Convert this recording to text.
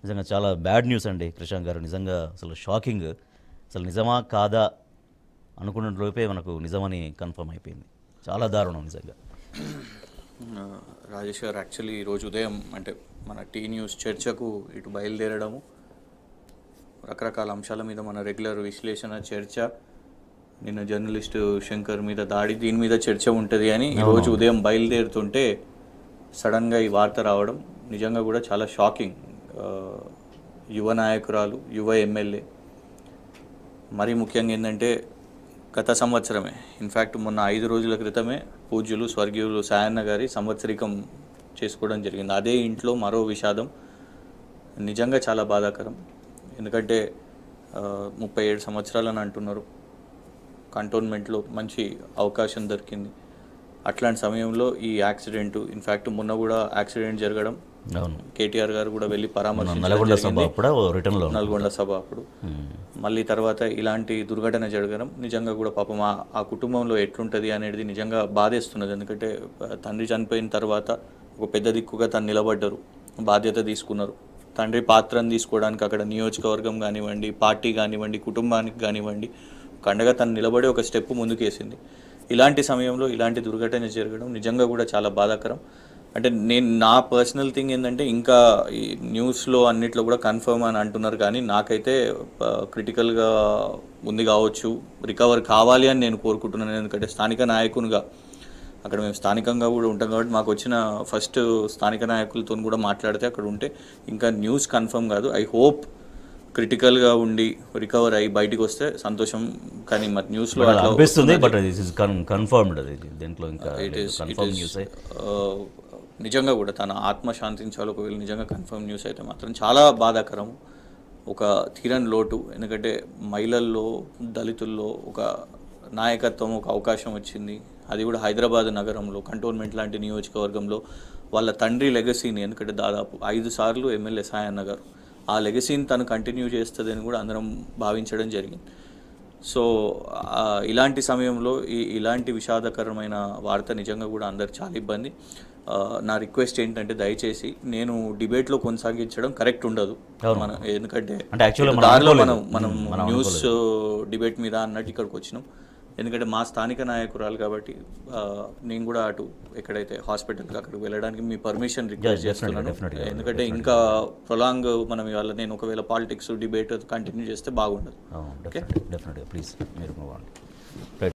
నిజంగా చాలా bad news అండి కృషాంక్ గారు. నిజంగా అసలు షాకింగ్. అసలు నిజమా కాదా అనుకున్న లోపే మనకు నిజమని కన్ఫర్మ్ అయిపోయింది. చాలా దారుణం నిజంగా. రాజేష్ గారు యాక్చువల్లీ ఈరోజు ఉదయం అంటే మన టీ న్యూస్ చర్చకు ఇటు బయలుదేరడము, రకరకాల అంశాల మీద మన రెగ్యులర్ విశ్లేషణ చర్చ, నిన్న జర్నలిస్టు శంకర్ మీద దాడి, దీని మీద చర్చ ఉంటుంది అని ఈరోజు ఉదయం బయలుదేరుతుంటే సడన్గా ఈ వార్త రావడం నిజంగా కూడా చాలా షాకింగ్. యువ నాయకురాలు, యువ ఎమ్మెల్యే, మరీ ముఖ్యంగా ఏంటంటే గత సంవత్సరమే, ఇన్ఫ్యాక్ట్ మొన్న 5 రోజుల క్రితమే పూజ్యులు స్వర్గీయులు సాయన్న గారి సంవత్సరికం చేసుకోవడం జరిగింది. అదే ఇంట్లో మరో విషాదం. నిజంగా చాలా బాధాకరం. ఎందుకంటే 37 సంవత్సరాలని అంటున్నారు. కంటోన్మెంట్లో మంచి అవకాశం దొరికింది. అట్లాంటి సమయంలో ఈ యాక్సిడెంట్, ఇన్ఫ్యాక్ట్ మొన్న కూడా యాక్సిడెంట్ జరగడం, కేటీఆర్ గారు కూడా వెళ్ళి పరామర్శించడం, నల్గొండ సభ అప్పుడు మళ్ళీ తర్వాత ఇలాంటి దుర్ఘటన జరగడం నిజంగా కూడా పాపం ఆ కుటుంబంలో ఎట్లుంటుంది అనేది నిజంగా బాధేస్తున్నది. ఎందుకంటే తండ్రి చనిపోయిన తర్వాత ఒక పెద్ద దిక్కుగా తను నిలబడ్డారు, బాధ్యత తీసుకున్నారు. తండ్రి పాత్రను తీసుకోవడానికి అక్కడ నియోజకవర్గం కానివ్వండి, పార్టీ కానివ్వండి, కుటుంబానికి కానివ్వండి కండగా తను నిలబడి ఒక స్టెప్ ముందుకేసింది. ఇలాంటి సమయంలో ఇలాంటి దుర్ఘటన జరగడం నిజంగా కూడా చాలా బాధాకరం. అంటే నా పర్సనల్ థింగ్ ఏంటంటే, ఇంకా ఈ న్యూస్లో అన్నిట్లో కూడా కన్ఫర్మ్ అని అంటున్నారు, కానీ నాకైతే క్రిటికల్గా ఉంది కావచ్చు, రికవర్ కావాలి అని నేను కోరుకుంటున్నాను. ఎందుకంటే స్థానిక నాయకునిగా అక్కడ మేము స్థానికంగా కూడా ఉంటాం కాబట్టి మాకు వచ్చిన ఫస్ట్ స్థానిక నాయకులతో కూడా మాట్లాడితే అక్కడ ఉంటే ఇంకా న్యూస్ కన్ఫర్మ్ కాదు. ఐ హోప్ క్రిటికల్గా ఉండి రికవర్ అయ్యి బయటికి వస్తే సంతోషం. కానీ మరి న్యూస్లో అనిపిస్తుంది, బట్ కన్ఫర్మ్డ్ అది దీంట్లో ఇంకా కన్ఫర్మ్ న్యూస్. నిజంగా కూడా తన ఆత్మ శాంతించాలి. ఒకవేళ నిజంగా కన్ఫర్మ్ న్యూస్ అయితే మాత్రం చాలా బాధాకరం, ఒక తీరని లోటు. ఎందుకంటే మహిళల్లో, దళితుల్లో ఒక నాయకత్వం, ఒక అవకాశం వచ్చింది. అది కూడా హైదరాబాద్ నగరంలో, కంటోన్మెంట్ లాంటి నియోజకవర్గంలో వాళ్ళ తండ్రి లెగసీని, ఎందుకంటే దాదాపు 5 సార్లు ఎమ్మెల్యే సాయన్న గారు, ఆ లెగసీని తను కంటిన్యూ చేస్తుందని కూడా అందరం భావించడం జరిగింది. సో ఇలాంటి సమయంలో ఇలాంటి విషాదకరమైన వార్త నిజంగా కూడా అందరికి చాలా ఇబ్బంది. నా రిక్వెస్ట్ ఏంటంటే, దయచేసి నేను డిబేట్లో కొనసాగించడం కరెక్ట్ ఉండదు. మనం ఎందుకంటే దారిలో మనం న్యూస్ డిబేట్ మీద అన్నట్టు ఇక్కడికి వచ్చినాం. ఎందుకంటే మా స్థానిక నాయకురాలు కాబట్టి నేను కూడా అటు ఎక్కడైతే హాస్పిటల్కి అక్కడికి వెళ్ళడానికి మీ పర్మిషన్ రిక్వెస్ట్ చేస్తున్నాను. ఎందుకంటే ఇంకా ప్రొలాంగ్ మనం ఇవాళ నేను ఒకవేళ పాలిటిక్స్ డిబేట్ కంటిన్యూ చేస్తే బాగుండదు. ఓకే, డెఫినెట్గా ప్లీజ్ మీరు